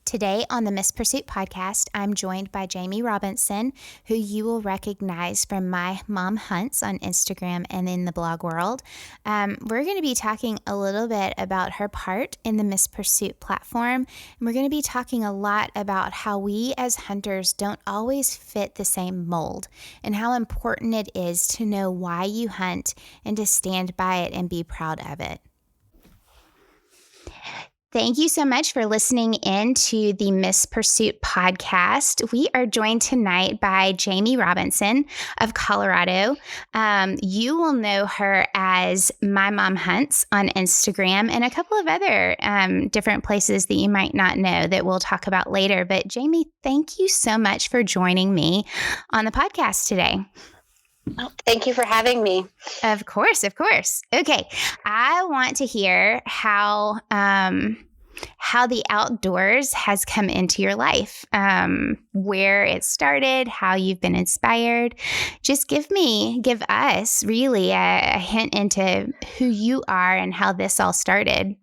Today on the Miss Pursuit podcast, I'm joined by Jaimie Robinson, who you will recognize from My Mom Hunts on Instagram and in the blog world. We're going to be talking a little bit about her part in the Miss Pursuit platform, and we're going to be talking a lot about how we as hunters don't always fit the same mold and how important it is to know why you hunt and to stand by it and be proud of it. Thank you so much for listening in to the Miss Pursuit podcast. We are joined tonight by Jaimie Robinson of Colorado. You will know her as My Mom Hunts on Instagram and a couple of other different places that you might not know that we'll talk about later. But Jaimie, thank you so much for joining me on the podcast today. Oh, thank you for having me. Of course, of course. Okay, I want to hear how the outdoors has come into your life, where it started, how you've been inspired. Just give us really a hint into who you are and how this all started.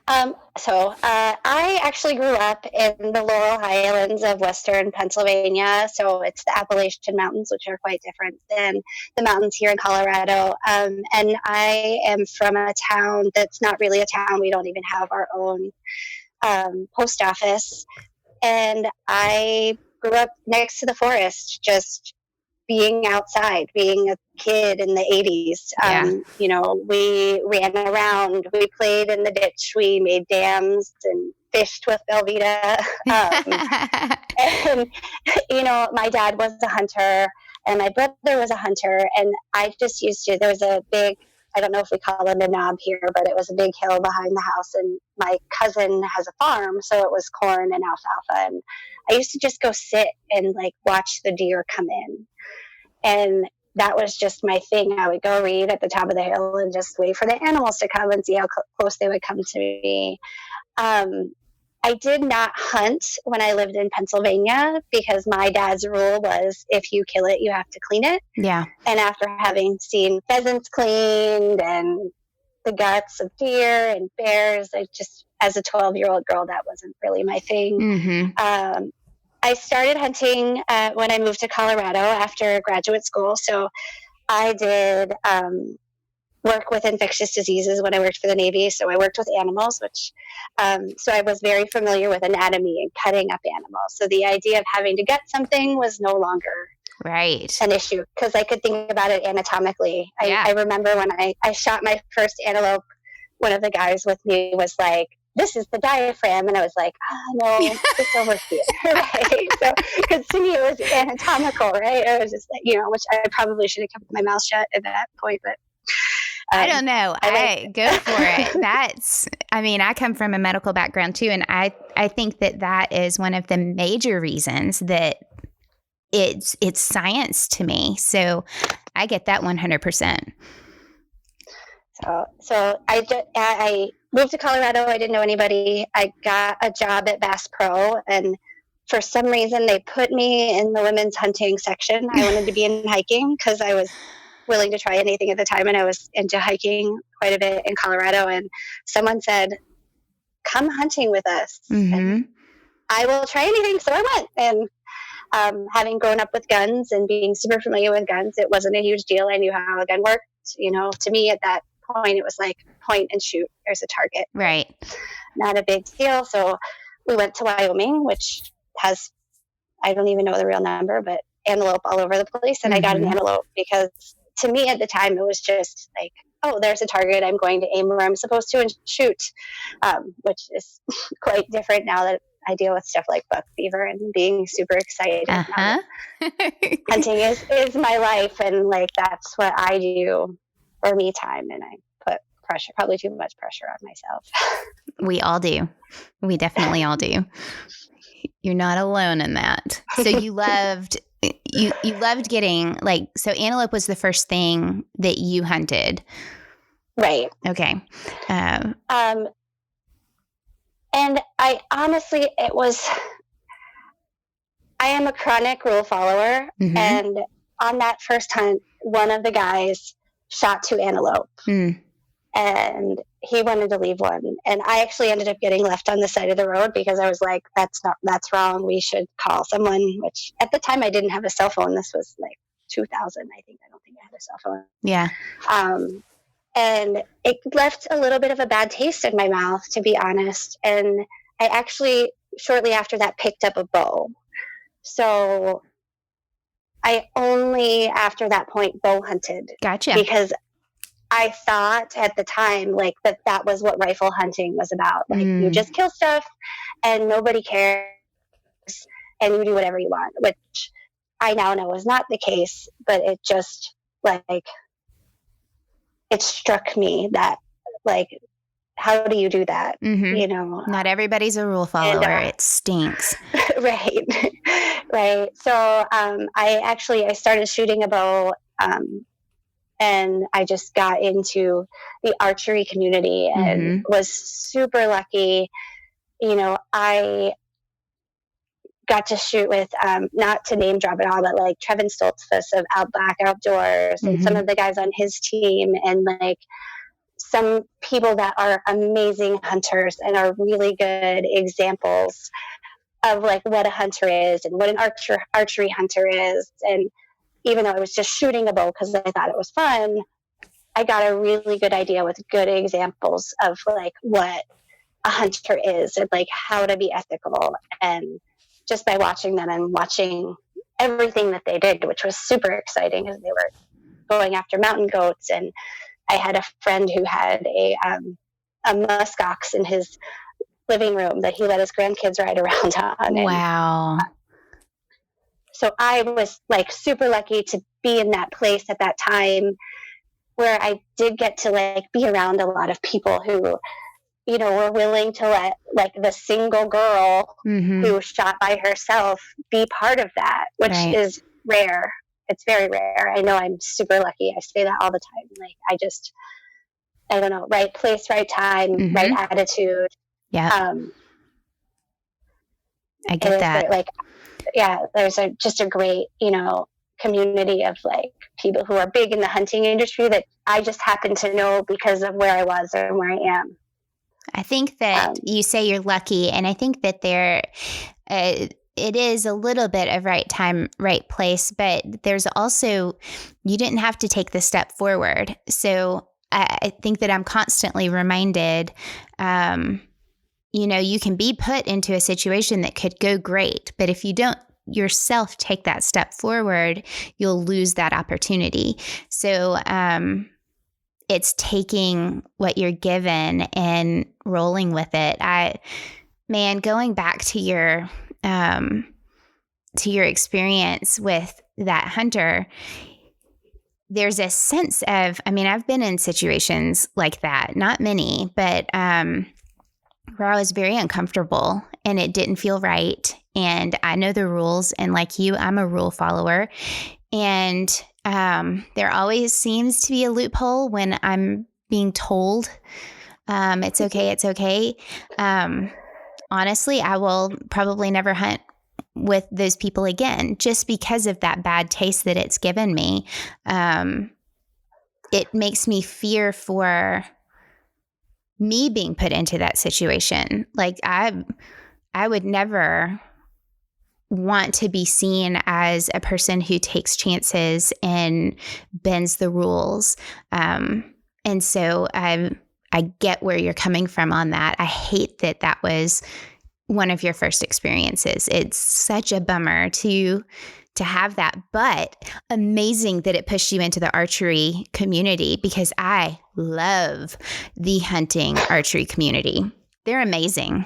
I actually grew up in the Laurel Highlands of Western Pennsylvania. So it's the Appalachian Mountains, which are quite different than the mountains here in Colorado. And I am from a town that's not really a town. We don't even have our own post office. And I grew up next to the forest, just being outside, being a kid in the 80s. We ran around, we played in the ditch, we made dams and fished with Velveeta. My dad was a hunter and my brother was a hunter. And I just there was a big, I don't know if we call it a knob here, but it was a big hill behind the house. And my cousin has a farm, so it was corn and alfalfa. And I used to just go sit and watch the deer come in. And that was just my thing. I would go read at the top of the hill and just wait for the animals to come and see how close they would come to me. I did not hunt when I lived in Pennsylvania because my dad's rule was if you kill it, you have to clean it. Yeah. And after having seen pheasants cleaned and the guts of deer and bears, as a 12-year-old girl, that wasn't really my thing. Mm-hmm. I started hunting when I moved to Colorado after graduate school. So I did work with infectious diseases when I worked for the Navy. So I worked with animals, so I was very familiar with anatomy and cutting up animals. So the idea of having to gut something was no longer an issue because I could think about it anatomically. I remember when I shot my first antelope, one of the guys with me was like, "This is the diaphragm." And I was like, no, it's over here. Right. So, because to me it was anatomical, right? I was just like, which I probably should have kept my mouth shut at that point, but I don't know. I go for it. I come from a medical background too. And I think that is one of the major reasons that it's science to me. So I get that 100%. So I moved to Colorado. I didn't know anybody. I got a job at Bass Pro, and for some reason they put me in the women's hunting section. I wanted to be in hiking because I was willing to try anything at the time, and I was into hiking quite a bit in Colorado. And someone said, "Come hunting with us." Mm-hmm. And I will try anything. So I went, and having grown up with guns and being super familiar with guns, it wasn't a huge deal. I knew how a gun worked. To me at that point, it was like point and shoot. There's a target. Right. Not a big deal. So we went to Wyoming, which has, I don't even know the real number, but antelope all over the place. And I got an antelope because to me at the time, it was just like, oh, there's a target. I'm going to aim where I'm supposed to and shoot, which is quite different now that I deal with stuff like buck fever and being super excited. Uh-huh. Hunting is my life. And that's what I do for me time. And I put pressure, probably too much pressure on myself. We all do. We definitely all do. You're not alone in that. So you loved getting so antelope was the first thing that you hunted. Right. Okay. And I honestly, I am a chronic rule follower. Mm-hmm. And on that first hunt, one of the guys shot 2 antelope. Mm. and he wanted to leave one. And I actually ended up getting left on the side of the road because I was like, that's wrong. We should call someone, which at the time I didn't have a cell phone. This was like 2000, I think. I don't think I had a cell phone. Yeah. And it left a little bit of a bad taste in my mouth, to be honest. And I actually, shortly after that, picked up a bow. So I only, after that point, bow hunted. Gotcha. Because I thought at the time, like, that was what rifle hunting was about. Like, you just kill stuff and nobody cares and you do whatever you want, which I now know is not the case, but it just, like, it struck me that, like, how do you do that? You know, not everybody's a rule follower. It stinks. Right. Right. So I started shooting a bow, and I just got into the archery community and was super lucky. You know, I got to shoot with, not to name drop it all, but like Trevin Stoltzfus of Outback Outdoors and some of the guys on his team, and like some people that are amazing hunters and are really good examples of like what a hunter is and what an archery hunter is. And even though I was just shooting a bow because I thought it was fun, I got a really good idea with good examples of like what a hunter is and like how to be ethical. And just by watching them and watching everything that they did, which was super exciting, as they were going after mountain goats. And I had a friend who had a muskox in his living room that he let his grandkids ride around on. Wow. So I was like super lucky to be in that place at that time where I did get to like be around a lot of people who, you know, were willing to let like the single girl who shot by herself be part of that, which is rare. It's very rare. I know I'm super lucky. I say that all the time. Like, I don't know, right place, right time, right attitude. Yeah. I get that. Like, yeah, there's just a great, you know, community of like people who are big in the hunting industry that I just happen to know because of where I was and where I am. I think that you say you're lucky, and I think that it is a little bit of right time, right place, but there's also, you didn't have to take the step forward. So I think that I'm constantly reminded, you know, you can be put into a situation that could go great, but if you don't yourself take that step forward, you'll lose that opportunity. So, it's taking what you're given and rolling with it. Going back to your experience with that hunter, there's a sense of, I mean, I've been in situations like that, not many, but where I was very uncomfortable and it didn't feel right. And I know the rules, and like you, I'm a rule follower. And there always seems to be a loophole when I'm being told it's okay, it's okay. Honestly, I will probably never hunt with those people again just because of that bad taste that it's given me. It makes me fear for me being put into that situation. Like I would never want to be seen as a person who takes chances and bends the rules. And so I get where you're coming from on that. I hate that that was one of your first experiences. It's such a bummer to have that, but amazing that it pushed you into the archery community, because I love the hunting archery community. They're amazing.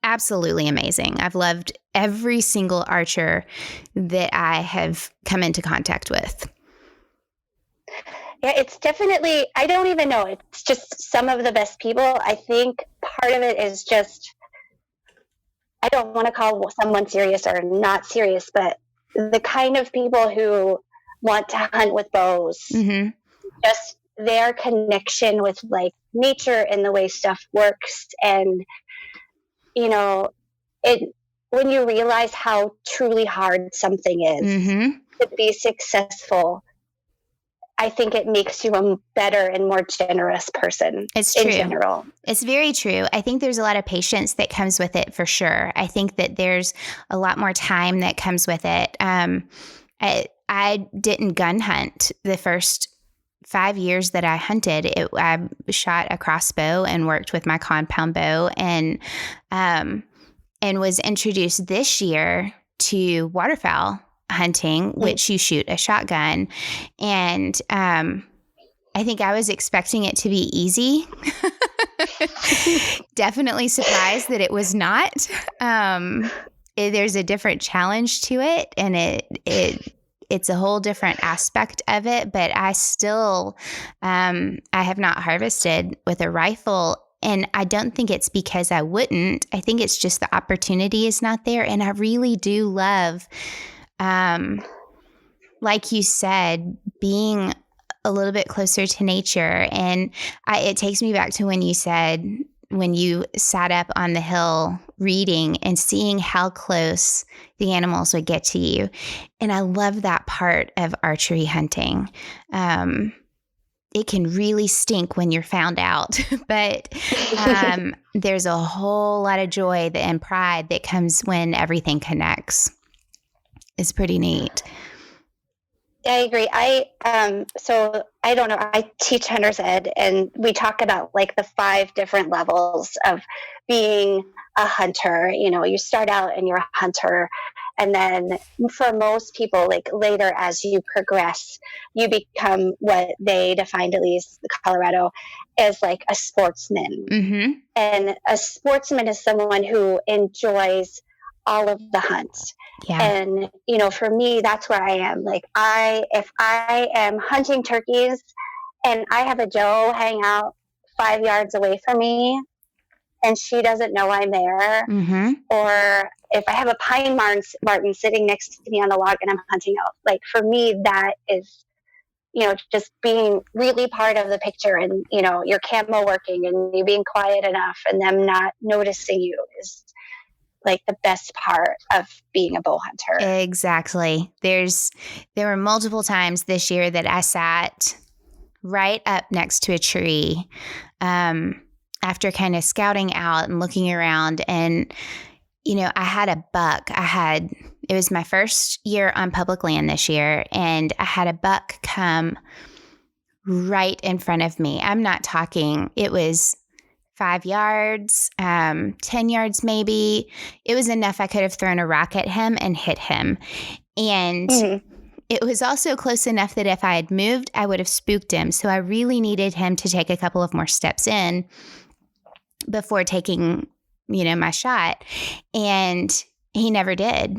Absolutely amazing. I've loved every single archer that I have come into contact with. Yeah, it's definitely, I don't even know. It's just some of the best people. I think part of it is just, I don't want to call someone serious or not serious, but the kind of people who want to hunt with bows, just their connection with like nature and the way stuff works. And, you know, when you realize how truly hard something is to be successful, I think it makes you a better and more generous person It's in true. general. It's very true. I think there's a lot of patience that comes with it for sure. I think that there's a lot more time that comes with it. I didn't gun hunt the first 5 years that I hunted. I shot a crossbow and worked with my compound bow, and was introduced this year to waterfowl hunting, which you shoot a shotgun. And I think I was expecting it to be easy. Definitely surprised that it was not. There's a different challenge to it, and it's a whole different aspect of it. But I still, I have not harvested with a rifle. And I don't think it's because I wouldn't. I think it's just the opportunity is not there. And I really do love, like you said, being a little bit closer to nature. And it takes me back to when you said, when you sat up on the hill reading and seeing how close the animals would get to you. And I love that part of archery hunting. It can really stink when you're found out, but there's a whole lot of joy and pride that comes when everything connects. It's pretty neat. I agree. So I don't know. I teach hunter's ed, and we talk about like the 5 different levels of being a hunter. You start out and you're a hunter, and then for most people, like later as you progress, you become what they defined, at least Colorado, as like a sportsman. Mm-hmm. And a sportsman is someone who enjoys all of the hunts. Yeah. And, for me, that's where I am. Like if I am hunting turkeys and I have a doe hang out 5 yards away from me and she doesn't know I'm there, mm-hmm. or if I have a pine martin sitting next to me on the log and I'm hunting out, like for me, that is, just being really part of the picture, and, your camo working and you being quiet enough and them not noticing you is like the best part of being a bow hunter. Exactly. There were multiple times this year that I sat right up next to a tree after kind of scouting out and looking around. And, I had a buck. It was my first year on public land this year, and I had a buck come right in front of me. I'm not talking, it was 5 yards, 10 yards maybe. It was enough I could have thrown a rock at him and hit him. And it was also close enough that if I had moved, I would have spooked him. So I really needed him to take a couple of more steps in before taking, my shot. And he never did.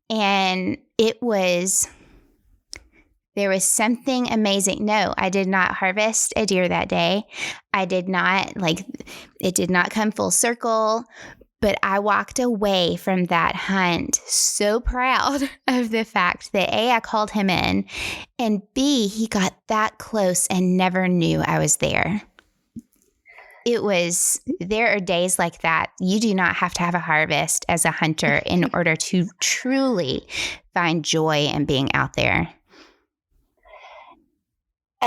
And there was something amazing. No, I did not harvest a deer that day. I did not, it did not come full circle, but I walked away from that hunt so proud of the fact that A, I called him in, and B, he got that close and never knew I was there. There are days like that. You do not have to have a harvest as a hunter in order to truly find joy in being out there.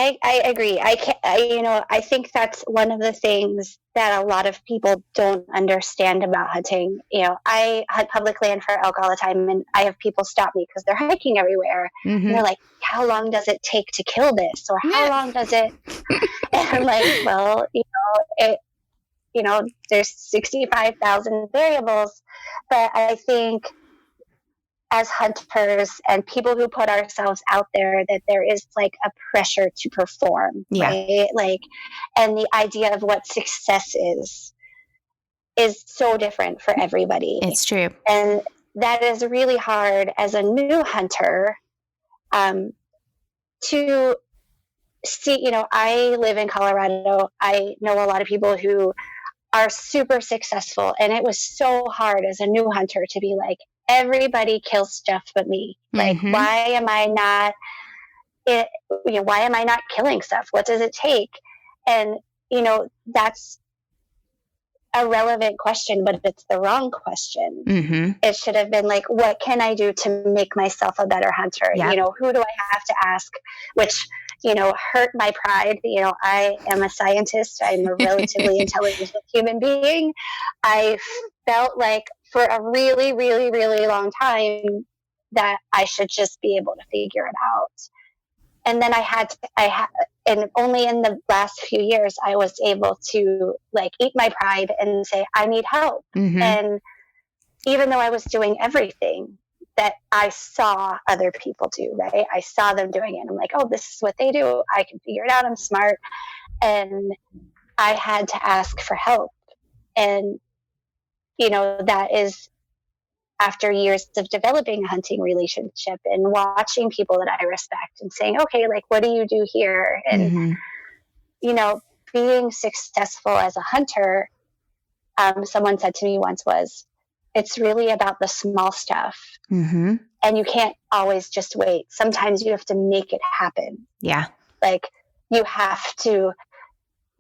I agree. I think that's one of the things that a lot of people don't understand about hunting. I hunt public land for elk all the time, and I have people stop me because they're hiking everywhere. Mm-hmm. And they're like, how long does it take to kill this? Or how long does it? And I'm like, well, there's 65,000 variables. But I think as hunters and people who put ourselves out there, that there is like a pressure to perform, right? Like, and the idea of what success is so different for everybody. It's true. And that is really hard as a new hunter, to see. I live in Colorado. I know a lot of people who are super successful, and it was so hard as a new hunter to be like, everybody kills stuff but me. Like, why am I not killing stuff? What does it take? And, that's a relevant question, but it's the wrong question. Mm-hmm. It should have been like, what can I do to make myself a better hunter? Yep. Who do I have to ask? Which, hurt my pride. I am a scientist. I'm a relatively intelligent human being. I felt like for a really, really, really long time that I should just be able to figure it out. And then and only in the last few years, I was able to eat my pride and say, I need help. Mm-hmm. And even though I was doing everything that I saw other people do, right? I saw them doing it. I'm like, oh, this is what they do. I can figure it out. I'm smart. And I had to ask for help. And, that is after years of developing a hunting relationship and watching people that I respect and saying, okay, what do you do here? And, Mm-hmm. Being successful as a hunter, someone said to me once it's really about the small stuff. Mm-hmm. And you can't always just wait. Sometimes you have to make it happen. Yeah. You have to,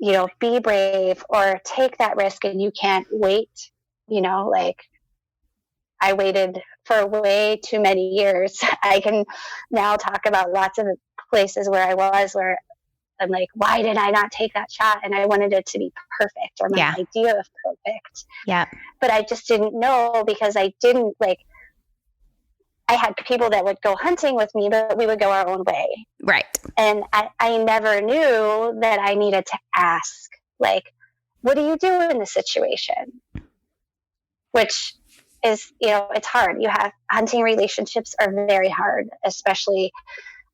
be brave or take that risk, and you can't wait. I waited for way too many years. I can now talk about lots of places where I was where I'm like, why did I not take that shot? And I wanted it to be perfect, or my idea of perfect. Yeah. But I just didn't know, because I didn't I had people that would go hunting with me, but we would go our own way. Right. And I never knew that I needed to ask, what do you do in this situation? Which is, it's hard. Hunting relationships are very hard, especially,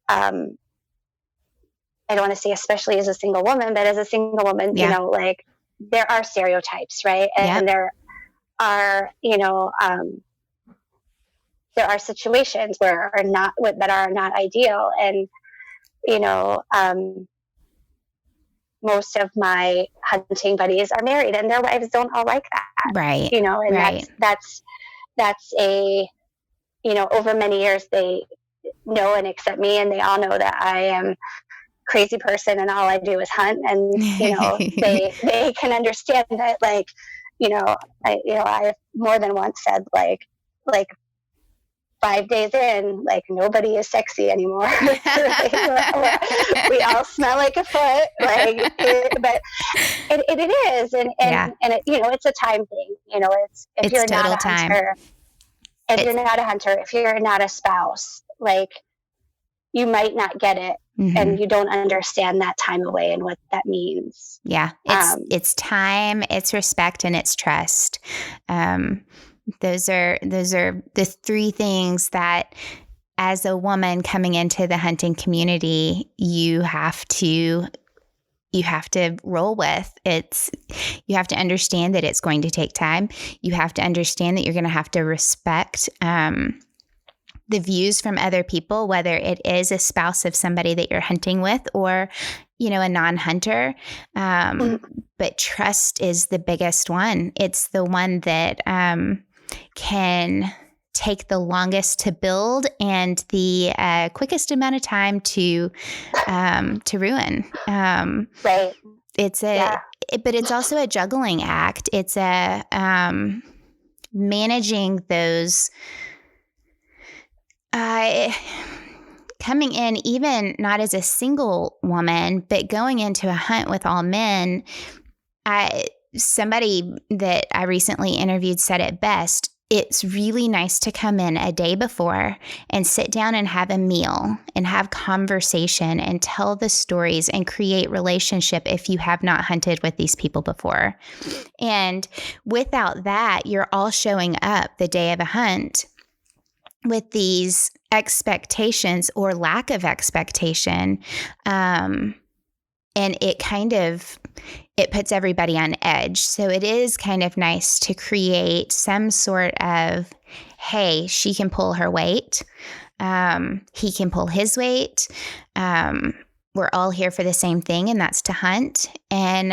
I don't want to say especially as a single woman, but as a single woman, there are stereotypes, right? And there are, there are situations that are not ideal. And, most of my hunting buddies are married, and their wives don't all like that. Right. And right. that's a, over many years, they know and accept me, and they all know that I am crazy person and all I do is hunt. And, they can understand that, I more than once said, 5 days in, nobody is sexy anymore. We all smell like a foot, but it is, and it, it's a time thing. If you're not a hunter, if you're not a spouse, you might not get it, mm-hmm. and you don't understand that time away and what that means. Yeah, it's time, it's respect, and it's trust. Those are the three things that, as a woman coming into the hunting community, you have to roll with. You have to understand that it's going to take time. You have to understand that you're going to have to respect the views from other people, whether it is a spouse of somebody that you're hunting with or, a non-hunter. But trust is the biggest one. It's the one that can take the longest to build and the quickest amount of time to ruin. Right. But it's also a juggling act. It's a managing those. Coming in, even not as a single woman, but going into a hunt with all men. Somebody that I recently interviewed said it best. It's really nice to come in a day before and sit down and have a meal and have conversation and tell the stories and create relationship if you have not hunted with these people before. And without that, you're all showing up the day of a hunt with these expectations or lack of expectation. And it puts everybody on edge. So it is kind of nice to create some sort of, hey, she can pull her weight. He can pull his weight. We're all here for the same thing, and that's to hunt. And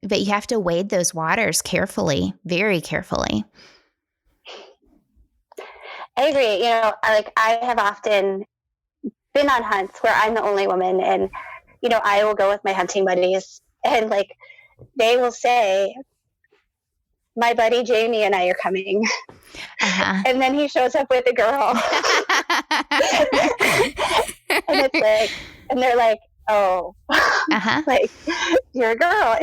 but you have to wade those waters carefully, very carefully. I agree. I have often been on hunts where I'm the only woman, and, I will go with my hunting buddies, and they will say, my buddy Jaimie and I are coming. Uh-huh. And then he shows up with a girl. And it's And they're like, oh, Uh-huh. like, you're a girl.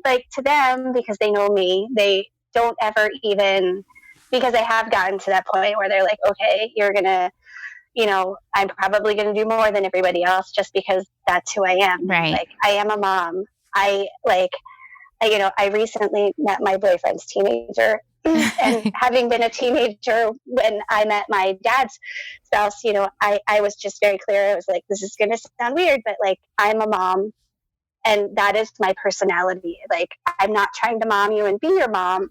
Like, to them, because they know me, they don't ever even, because they have gotten to that point where they're like, okay, you're going to, I'm probably going to do more than everybody else just because that's who I am. Right. Like, I am a mom. I recently met my boyfriend's teenager. And having been a teenager when I met my dad's spouse, I was just very clear. I was like, this is going to sound weird, but like, I'm a mom, and that is my personality. Like, I'm not trying to mom you and be your mom,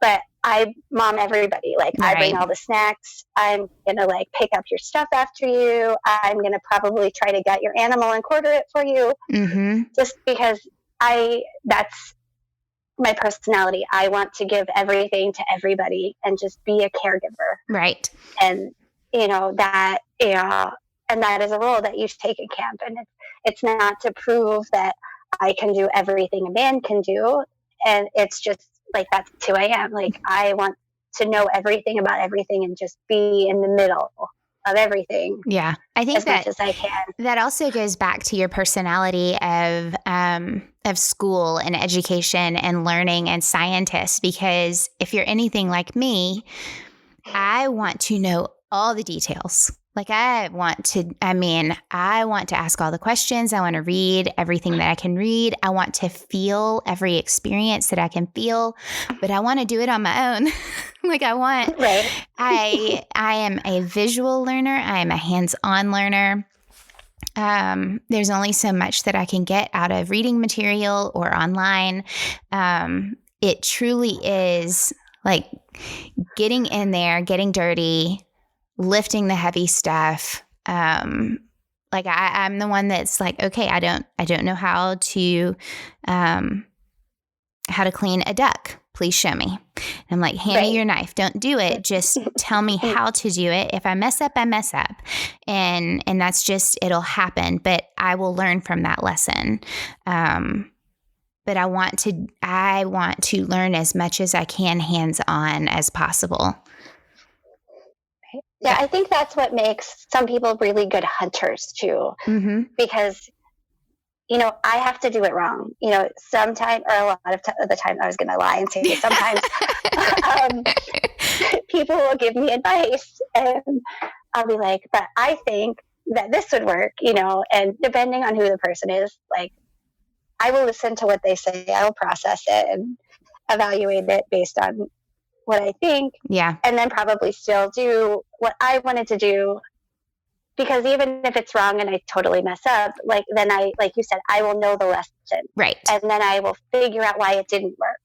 but I mom everybody. Like, I bring all the snacks. I'm going to like pick up your stuff after you. I'm going to probably try to get your animal and quarter it for you. Mm-hmm. Just because that's my personality. I want to give everything to everybody and just be a caregiver. Right. And, and that is a role that you take in camp. And it's not to prove that I can do everything a man can do. And it's just like, that's who I am. Like, I want to know everything about everything and just be in the middle of everything. Yeah. I think as much as I can. That also goes back to your personality of school and education and learning and scientists, because if you're anything like me, I want to know all the details. Like, I want to ask all the questions. I want to read everything that I can read. I want to feel every experience that I can feel, but I want to do it on my own. Like, Right. I am a visual learner. I am a hands-on learner. There's only so much that I can get out of reading material or online. It truly is like getting in there, getting dirty, lifting the heavy stuff. Like, I'm the one that's like, okay, I don't know how to clean a duck. Please show me. And I'm like, hand me your knife. Don't do it. Just tell me how to do it. If I mess up, I mess up. And that's just, it'll happen, but I will learn from that lesson. But I want to learn as much as I can hands-on as possible. Yeah, I think that's what makes some people really good hunters too. Mm-hmm. Because, I have to do it wrong. Sometimes, or a lot of the time, I was going to lie and say sometimes people will give me advice and I'll be like, but I think that this would work, and depending on who the person is, like, I will listen to what they say. I will process it and evaluate it based on what I think. Yeah. And then probably still do what I wanted to do. Because even if it's wrong and I totally mess up, like you said, I will know the lesson. Right. And then I will figure out why it didn't work.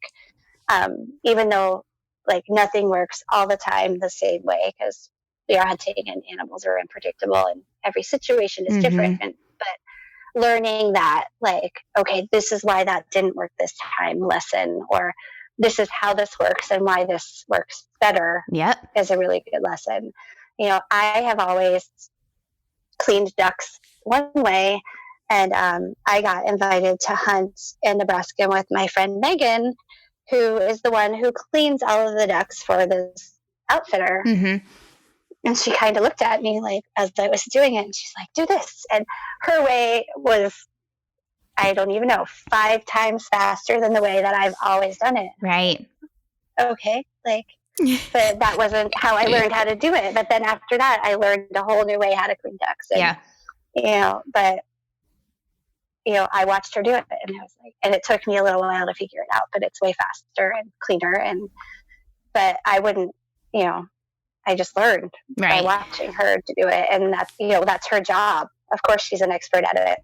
Even though like nothing works all the time the same way, because we are hunting and animals are unpredictable and every situation is different. But learning that, like, okay, this is why that didn't work this time lesson, or this is how this works and why this works better. Yep. Is a really good lesson. I have always cleaned ducks one way, and I got invited to hunt in Nebraska with my friend Megan, who is the one who cleans all of the ducks for this outfitter. Mm-hmm. And she kind of looked at me like as I was doing it, and she's like, do this. And her way was, I don't even know, 5 times faster than the way that I've always done it. Right. Okay. Like, but that wasn't how I learned how to do it. But then after that, I learned a whole new way how to clean ducks. And, I watched her do it, and I was like, and it took me a little while to figure it out, but it's way faster and cleaner. But I wouldn't, I just learned by watching her to do it. And that's her job. Of course, she's an expert at it.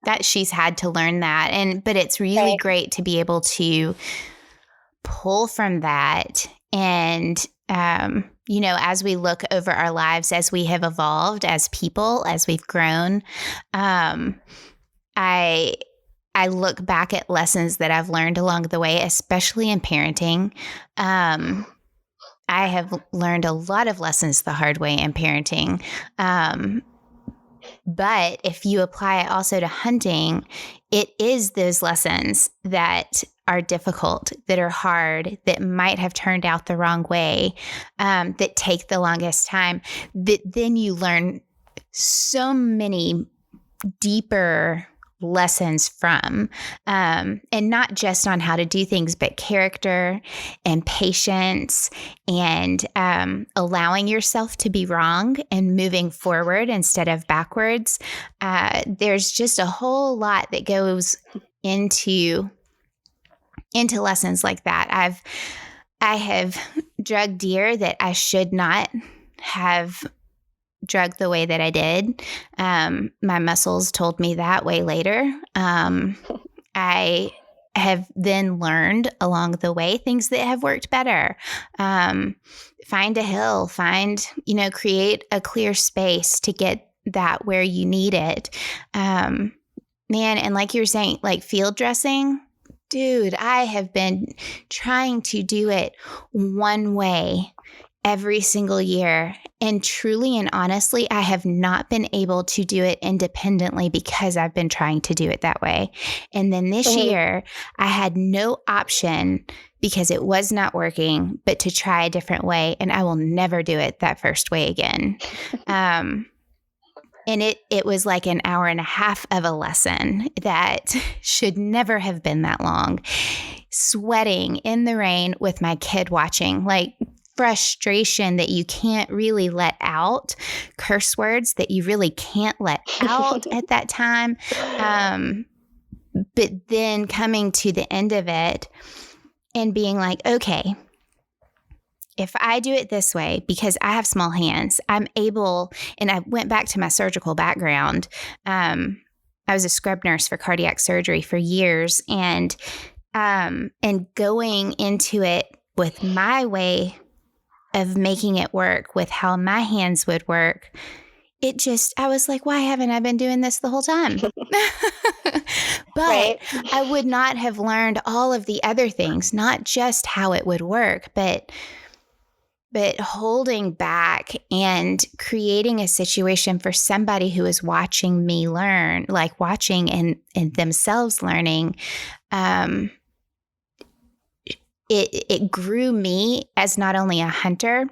That she's had to learn that. But it's really great to be able to pull from that. And, as we look over our lives, as we have evolved as people, as we've grown, I look back at lessons that I've learned along the way, especially in parenting. I have learned a lot of lessons the hard way in parenting. But if you apply it also to hunting, it is those lessons that are difficult, that are hard, that might have turned out the wrong way, that take the longest time, that then you learn so many deeper lessons from, and not just on how to do things, but character and patience and allowing yourself to be wrong and moving forward instead of backwards. There's just a whole lot that goes into lessons like that. I have drug deer that I should not have drug the way that I did. My muscles told me that way later. I have then learned along the way things that have worked better. Find a hill, create a clear space to get that where you need it. Man, and like you were saying, like field dressing, dude, I have been trying to do it one way every single year. And truly and honestly, I have not been able to do it independently because I've been trying to do it that way. And then this year, I had no option because it was not working, but to try a different way. And I will never do it that first way again. And it was like an hour and a half of a lesson that should never have been that long. Sweating in the rain with my kid watching, like frustration that you can't really let out, curse words that you really can't let out at that time. But then coming to the end of it and being like, okay, if I do it this way, because I have small hands, I'm able, and I went back to my surgical background. I was a scrub nurse for cardiac surgery for years, and going into it with my way of making it work, with how my hands would work, I was like, why haven't I been doing this the whole time? But right. I would not have learned all of the other things, not just how it would work, but holding back and creating a situation for somebody who is watching me learn, like watching and themselves learning. It grew me as not only a hunter,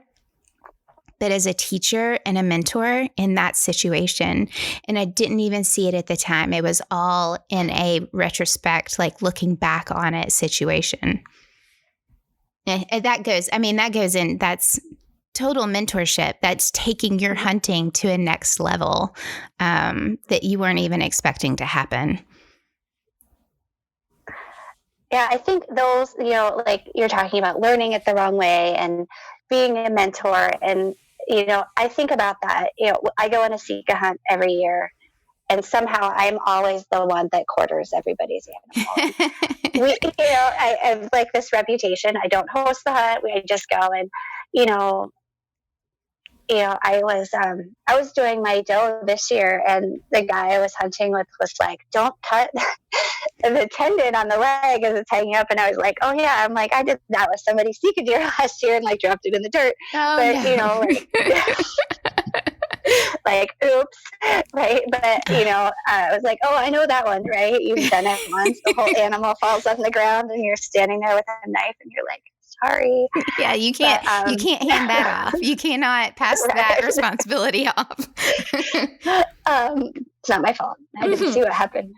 but as a teacher and a mentor in that situation. And I didn't even see it at the time. It was all in a retrospect, like looking back on it situation. And that goes in, that's total mentorship. That's taking your hunting to a next level that you weren't even expecting to happen. Yeah, I think those, like you're talking about learning it the wrong way and being a mentor. And, I think about that. I go on a Sika hunt every year, and somehow I'm always the one that quarters everybody's animal. I have like this reputation. I don't host the hunt. I just go and, I was doing my doe this year, and the guy I was hunting with was like, don't cut the tendon on the leg as it's hanging up. And I was like, oh yeah, I'm like, I did that with somebody's Sika deer last year and like dropped it in the dirt. Like, oops, right? But, I was like, oh, I know that one, right? You've done it once. The whole animal falls on the ground and you're standing there with a knife and you're like, sorry. Yeah, you can't hand that off. You cannot pass that responsibility off. It's not my fault. I didn't see what happened.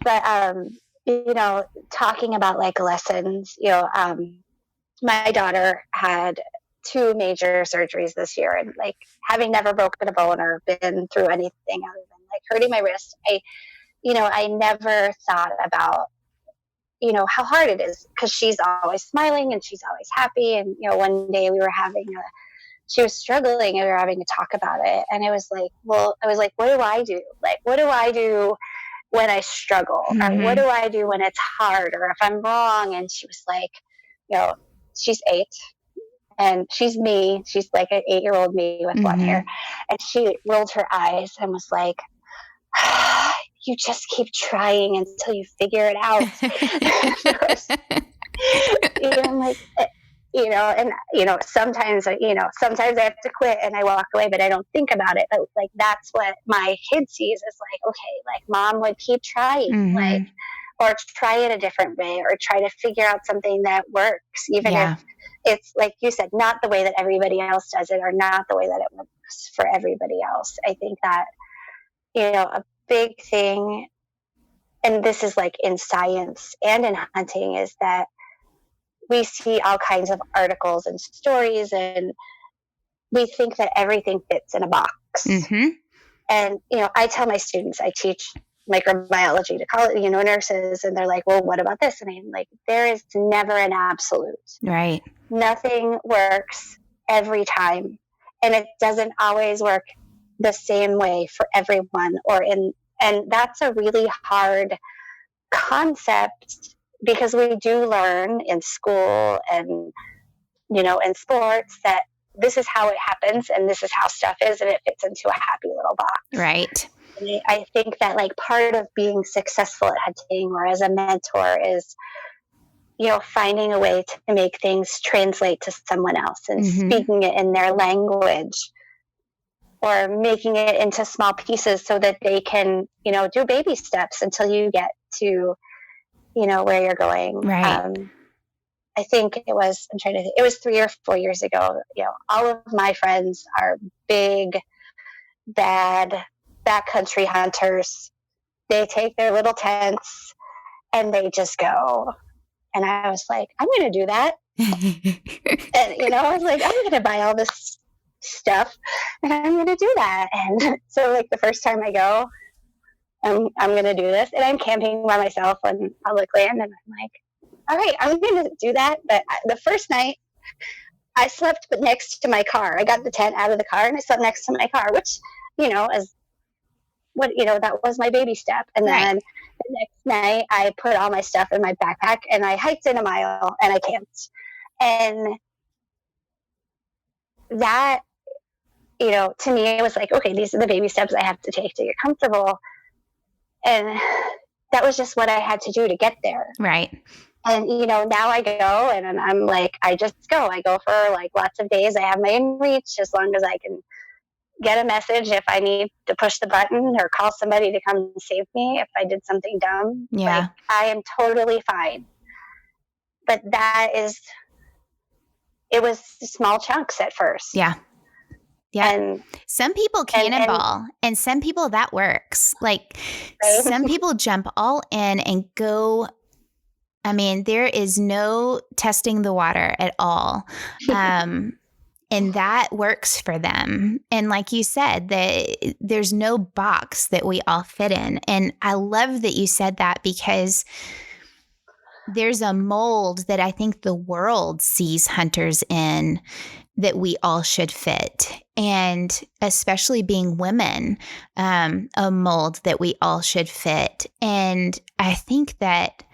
But talking about like lessons, my daughter had 2 major surgeries this year, and like having never broken a bone or been through anything other than like hurting my wrist, I never thought about how hard it is, because she's always smiling and she's always happy. And one day she was struggling and we were having to talk about it, and I was like, what do I do? Like, what do I do when I struggle? Or what do I do when it's hard, or if I'm wrong? And she was like, she's 8. And she's me. She's like an 8-year-old me with blonde hair. And she rolled her eyes and was like, you just keep trying until you figure it out. I'm like, sometimes I have to quit and I walk away, but I don't think about it. But like, that's what my kid sees, is like, okay, like mom would keep trying, like, or try it a different way, or try to figure out something that works, even if it's, like you said, not the way that everybody else does it, or not the way that it works for everybody else. I think that a big thing, and this is like in science and in hunting, is that we see all kinds of articles and stories, and we think that everything fits in a box. Mm-hmm. And, I tell my students, I teach microbiology to college, nurses, and they're like, well, what about this? And I'm like, there is never an absolute. Right. Nothing works every time. And it doesn't always work the same way for everyone, and that's a really hard concept, because we do learn in school and, in sports, that this is how it happens and this is how stuff is, and it fits into a happy little box. Right. And I think that like part of being successful at hunting or as a mentor is, finding a way to make things translate to someone else and speaking it in their language, or making it into small pieces so that they can, do baby steps until you get to, where you're going. Right. I think it was 3 or 4 years ago, all of my friends are big, bad, backcountry hunters. They take their little tents and they just go. And I was like, I'm going to do that. And, I was like, I'm going to buy all this stuff and I'm going to do that. And so like the first time I go, I'm going to do this, and I'm camping by myself on public land. And I'm like, all right, I'm going to do that. But the first night I slept next to my car. I got the tent out of the car and I slept next to my car, which, that was my baby step. And then the next night I put all my stuff in my backpack and I hiked in a mile and I camped. And that, to me, it was like, okay, these are the baby steps I have to take to get comfortable. And that was just what I had to do to get there. Right. And, now I go and I'm like, I just go. I go for like lots of days. I have my inReach as long as I can get a message if I need to push the button or call somebody to come save me if I did something dumb. Yeah. Like, I am totally fine. But it was small chunks at first. Yeah. Yeah. And some people cannonball and some people that works. Like some people jump all in and go. I mean, there is no testing the water at all. And that works for them. And like you said, there's no box that we all fit in. And I love that you said that, because there's a mold that I think the world sees hunters in that we all should fit. And especially being women, a mold that we all should fit. And I think that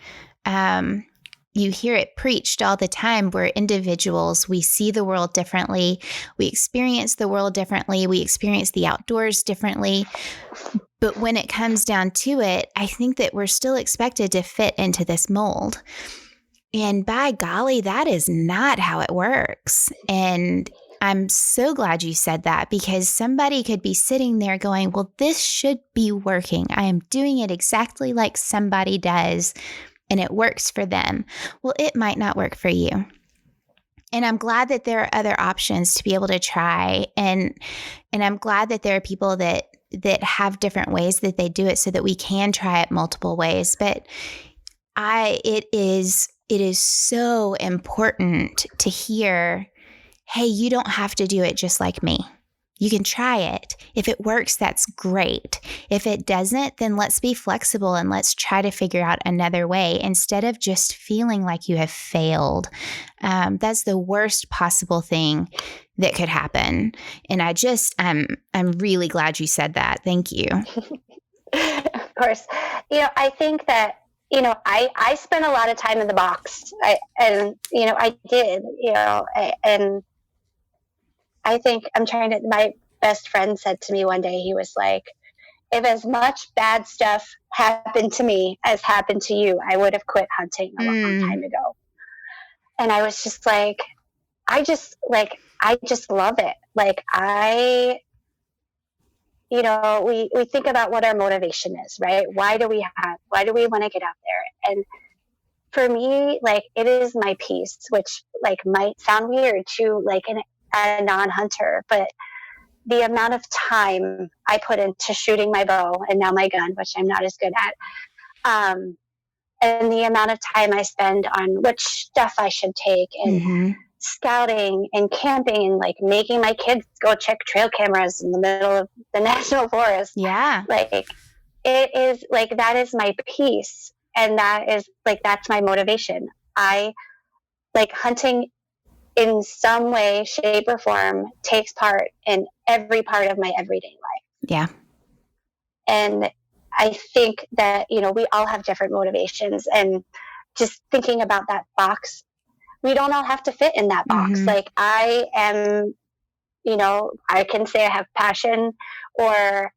you hear it preached all the time. We're individuals. We see the world differently. We experience the world differently. We experience the outdoors differently. But when it comes down to it, I think that we're still expected to fit into this mold. And by golly, that is not how it works. And I'm so glad you said that, because somebody could be sitting there going, well, this should be working. I am doing it exactly like somebody does, and it works for them. Well, it might not work for you. And I'm glad that there are other options to be able to try. And I'm glad that there are people that have different ways that they do it so that we can try it multiple ways. But it is so important to hear, hey, you don't have to do it just like me. You can try it. If it works, that's great. If it doesn't, then let's be flexible and let's try to figure out another way instead of just feeling like you have failed. That's the worst possible thing that could happen. And I'm really glad you said that. Thank you. Of course. I think that, I spent a lot of time in the box. I did, and I think my best friend said to me one day, he was like, if as much bad stuff happened to me as happened to you, I would have quit hunting a long time ago. And I was just like, I just love it. Like we think about what our motivation is, right? Why do we want to get out there? And for me, like, it is my peace, which like might sound weird to like a non-hunter, but the amount of time I put into shooting my bow and now my gun, which I'm not as good at, and the amount of time I spend on which stuff I should take and Mm-hmm. scouting and camping and like making my kids go check trail cameras in the middle of the national forest. Yeah. Like it is like, that is my peace. And that is like, that's my motivation. I like hunting in some way, shape, or form takes part in every part of my everyday life. Yeah. And I think that, we all have different motivations. And just thinking about that box, we don't all have to fit in that box. Mm-hmm. Like I am, I can say I have passion, or,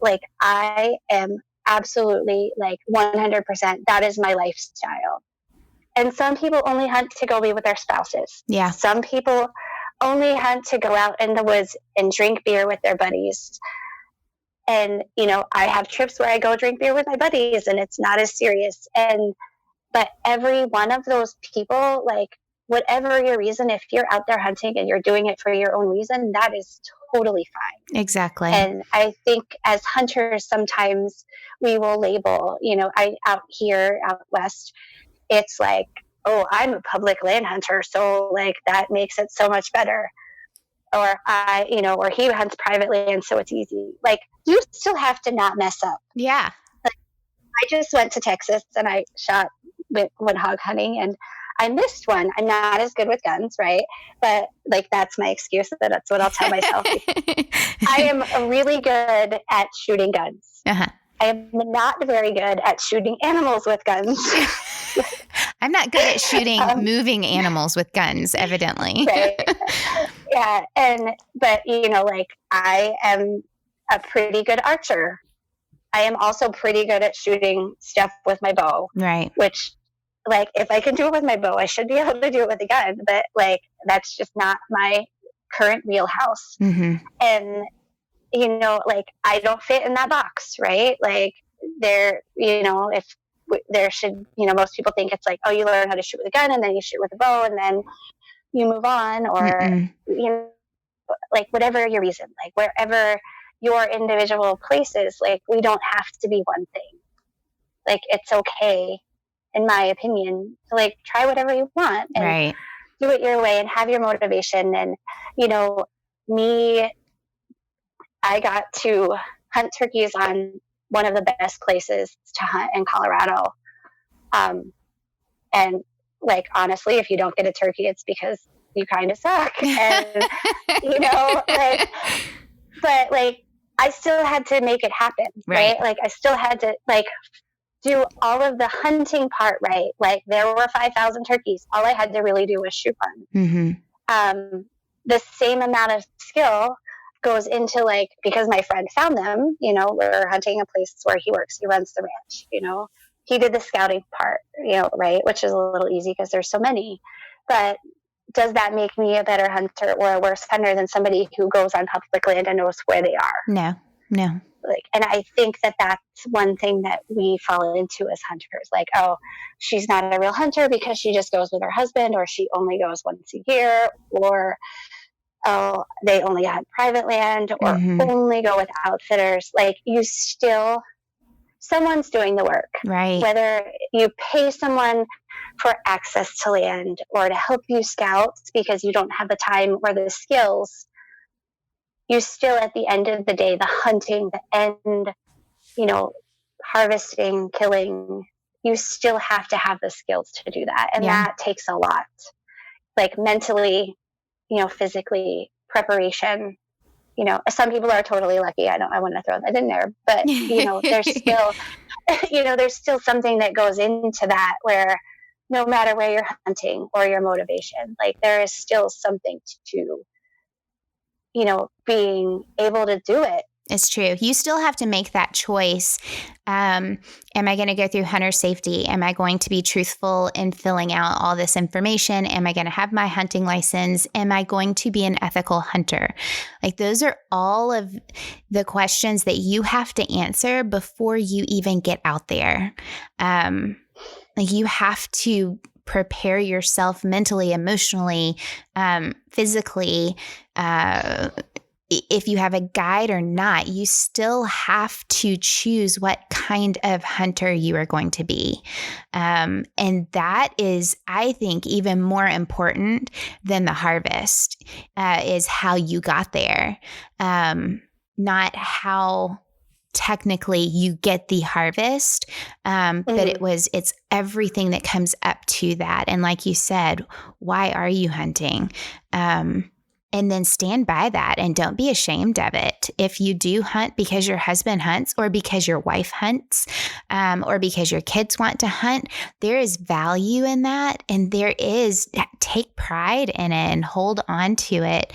like I am absolutely like 100%. That is my lifestyle. And some people only hunt to go be with their spouses. Yeah. Some people only hunt to go out in the woods and drink beer with their buddies. And, I have trips where I go drink beer with my buddies and it's not as serious. But every one of those people, like whatever your reason, if you're out there hunting and you're doing it for your own reason, that is totally fine. Exactly. And I think as hunters, sometimes we will label, out here, out west, it's like, oh, I'm a public land hunter, so like that makes it so much better. Or or he hunts private land, so it's easy. Like you still have to not mess up. Yeah. Like, I just went to Texas and I went hog hunting and I missed one. I'm not as good with guns, right? But like that's my excuse. That's what I'll tell myself. I am really good at shooting guns. Uh-huh. I am not very good at shooting animals with guns. I'm not good at shooting moving animals with guns, evidently. Right. Yeah. But like I am a pretty good archer. I am also pretty good at shooting stuff with my bow. Right. Which, like, if I can do it with my bow, I should be able to do it with a gun. But like, that's just not my current wheelhouse. Mm-hmm. And like I don't fit in that box, right? Like if there should, most people think it's like, oh, you learn how to shoot with a gun and then you shoot with a bow and then you move on, or, like whatever your reason, like wherever your individual place is, like we don't have to be one thing. Like it's okay, in my opinion, to like try whatever you want and do it your way and have your motivation. And, I got to hunt turkeys on one of the best places to hunt in Colorado. And like, honestly, if you don't get a turkey, it's because you kind of suck. And, but like, I still had to make it happen. Right. Like I still had to like do all of the hunting part. Right. Like there were 5,000 turkeys. All I had to really do was shoot one. Mm-hmm. The same amount of skill goes into like, because my friend found them, we're hunting a place where he works, he runs the ranch, he did the scouting part, right, which is a little easy because there's so many. But does that make me a better hunter or a worse hunter than somebody who goes on public land and knows where they are? No. Like, and I think that that's one thing that we fall into as hunters. Like, oh, she's not a real hunter because she just goes with her husband, or she only goes once a year, or oh, they only hunt private land, or only go with outfitters. Like someone's doing the work. Right. Whether you pay someone for access to land or to help you scout because you don't have the time or the skills, you still, at the end of the day, the hunting, the end, harvesting, killing, you still have to have the skills to do that. And that takes a lot, like mentally, physically, preparation. Some people are totally lucky. I want to throw that in there, but there's still, there's still something that goes into that where no matter where you're hunting or your motivation, like there is still something to, being able to do it. It's true. You still have to make that choice. Am I going to go through hunter safety? Am I going to be truthful in filling out all this information? Am I going to have my hunting license? Am I going to be an ethical hunter? Like those are all of the questions that you have to answer before you even get out there. Like you have to prepare yourself mentally, emotionally, physically, if you have a guide or not, you still have to choose what kind of hunter you are going to be. And that is, I think, even more important than the harvest, is how you got there, not how technically you get the harvest, but it's everything that comes up to that. And like you said, why are you hunting? And then stand by that and don't be ashamed of it. If you do hunt because your husband hunts, or because your wife hunts, or because your kids want to hunt, there is value in that. And take pride in it and hold on to it.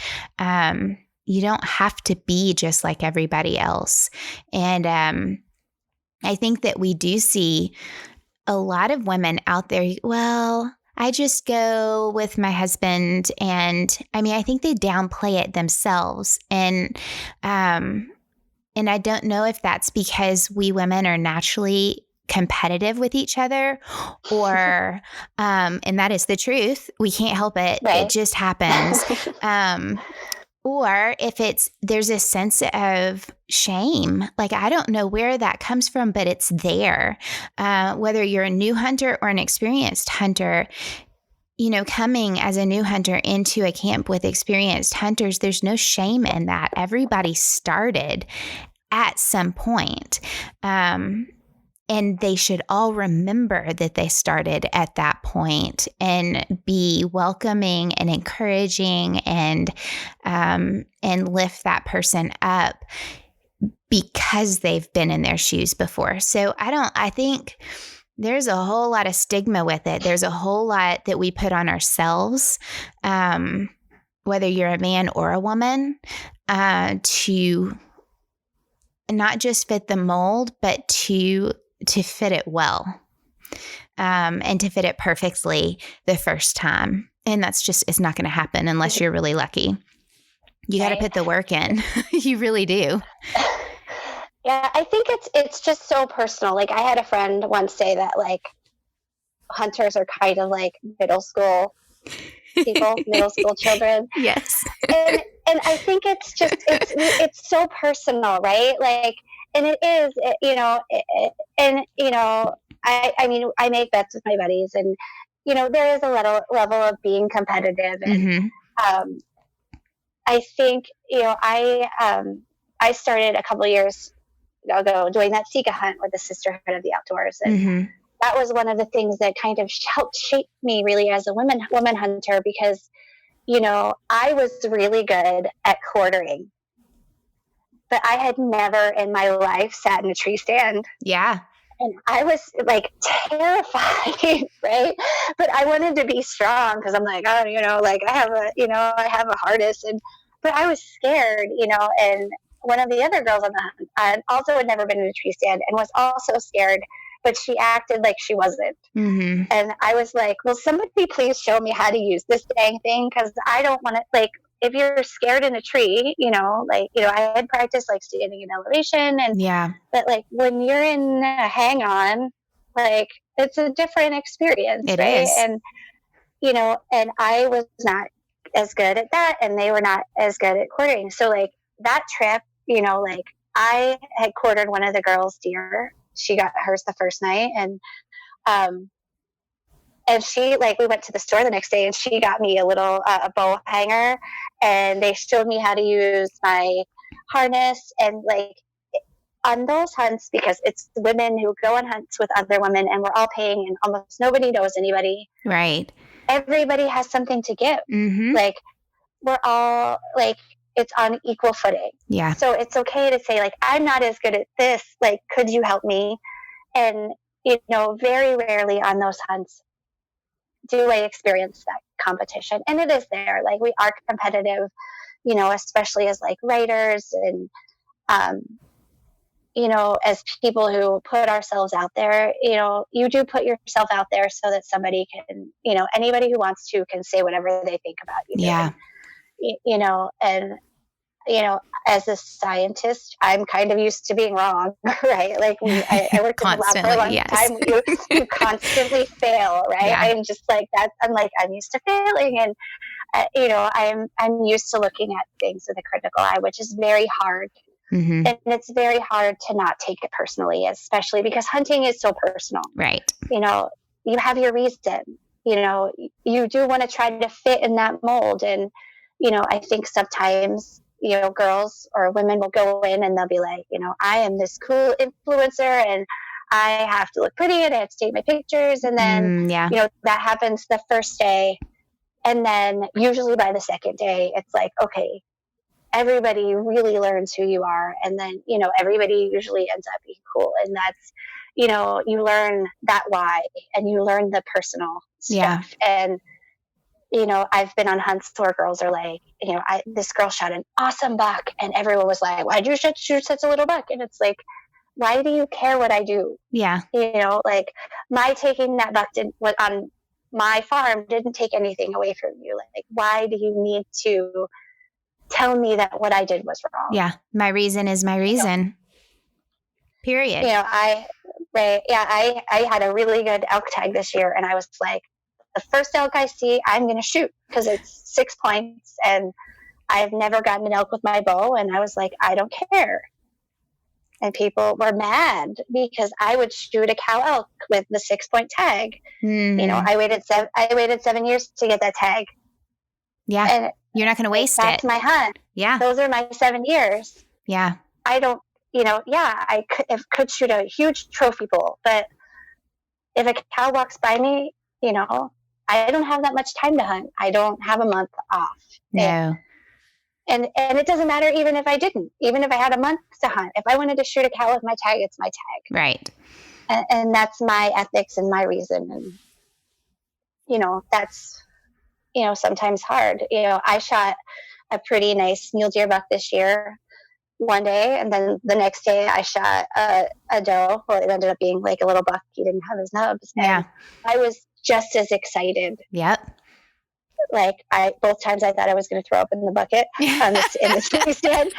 You don't have to be just like everybody else. And I think that we do see a lot of women out there, well, I just go with my husband. And I mean, I think they downplay it themselves. And I don't know if that's because we women are naturally competitive with each other, or and that is the truth. We can't help it. Right. It just happens. Or if there's a sense of shame. Like, I don't know where that comes from, but it's there. Whether you're a new hunter or an experienced hunter, coming as a new hunter into a camp with experienced hunters, there's no shame in that. Everybody started at some point. And they should all remember that they started at that point, and be welcoming and encouraging, and lift that person up because they've been in their shoes before. So I think there's a whole lot of stigma with it. There's a whole lot that we put on ourselves, whether you're a man or a woman, to not just fit the mold, but to fit it well, and to fit it perfectly the first time. And it's not going to happen unless you're really lucky. You got to put the work in. You really do. Yeah, I think it's just so personal. Like, I had a friend once say that, like, hunters are kind of like middle school people, middle school children. Yes. And I think it's just, it's so personal, right? Like, and it is, I mean, I make bets with my buddies, and, there is a level of being competitive. And, I think, I started a couple of years ago doing that Sika hunt with the Sisterhood of the Outdoors. And that was one of the things that kind of helped shape me really as a woman hunter, because, I was really good at quartering, but I had never in my life sat in a tree stand. Yeah. And I was like terrified, right? But I wanted to be strong, because I'm like, oh, like I have a harness, but I was scared, and one of the other girls on the hunt also had never been in a tree stand and was also scared, but she acted like she wasn't. And I was like, will somebody please show me how to use this dang thing? Because I don't want to, like, if you're scared in a tree, I had practiced like standing in elevation, but like when you're in a hang on, like, it's a different experience. It right? is. And, and I was not as good at that, and they were not as good at quartering. So like that trip, like I had quartered one of the girls' deer. She got hers the first night, and she, like, we went to the store the next day, and she got me a little a bow hanger, and they showed me how to use my harness. And like on those hunts, because it's women who go on hunts with other women, and we're all paying, and almost nobody knows anybody. Right. Everybody has something to give. Like, we're all like, it's on equal footing. Yeah. So it's okay to say, like, I'm not as good at this. Like, could you help me? And, very rarely on those hunts do I experience that competition. And it is there. Like, we are competitive, especially as like writers, and, as people who put ourselves out there. You do put yourself out there so that somebody can, anybody who wants to can say whatever they think about you. Yeah. And as a scientist, I'm kind of used to being wrong, right? Like I worked in the lab for a Constantly, long yes. time. You constantly fail, right? Yeah. I'm just like that. I'm used to failing, and I'm used to looking at things with a critical eye, which is very hard. Mm-hmm. And it's very hard to not take it personally, especially because hunting is so personal. Right. You have your reason. You do want to try to fit in that mold. And, I think sometimes, girls or women will go in and they'll be like, I am this cool influencer and I have to look pretty and I have to take my pictures. And then, Yeah. that happens the first day. And then usually by the second day, it's like, okay, everybody really learns who you are. And then, everybody usually ends up being cool. And that's, you learn that why, and you learn the personal Yeah. stuff. And, I've been on hunts where girls are like, this girl shot an awesome buck. And everyone was like, why'd you shoot such a little buck? And it's like, why do you care what I do? Yeah. Like my taking that buck on my farm didn't take anything away from you. Like, why do you need to tell me that what I did was wrong? Yeah. My reason is my reason. Period. I had a really good elk tag this year, and I was like, the first elk I see, I'm going to shoot because it's 6 points, and I've never gotten an elk with my bow, and I was like, I don't care. And people were mad because I would shoot a cow elk with the 6-point tag. Mm-hmm. I waited 7 years to get that tag. Yeah. And you're not going to waste that's it. my hunt. Yeah. Those are my 7 years. Yeah. I don't, I could shoot a huge trophy bull, but if a cow walks by me, I don't have that much time to hunt. I don't have a month off. No. And it doesn't matter even if I didn't, even if I had a month to hunt. If I wanted to shoot a cow with my tag, it's my tag. Right. And that's my ethics and my reason. And, that's, sometimes hard. I shot a pretty nice mule deer buck this year one day, and then the next day I shot a doe. Well, it ended up being like a little buck. He didn't have his nubs. Yeah. And I was just as excited. Yep. Like both times I thought I was going to throw up in the bucket in the tree stand.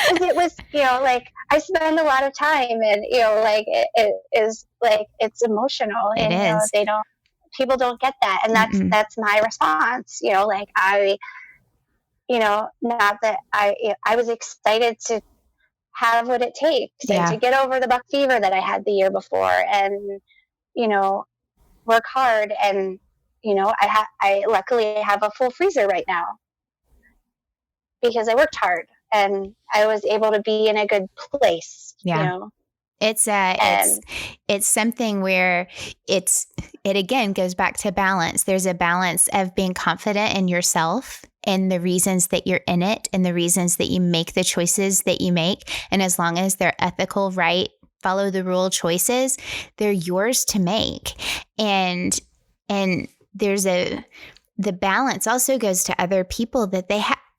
And it was, like I spend a lot of time, and it is like it's emotional, It and is. people don't get that, and that's my response. Like not that I was excited to have what it takes and to get over the buck fever that I had the year before, and work hard. And I luckily have a full freezer right now because I worked hard and I was able to be in a good place. It's something where it again goes back to balance. There's a balance of being confident in yourself and the reasons that you're in it and the reasons that you make the choices that you make. And as long as they're ethical, right, follow the rule choices, they're yours to make. And there's the balance also goes to other people that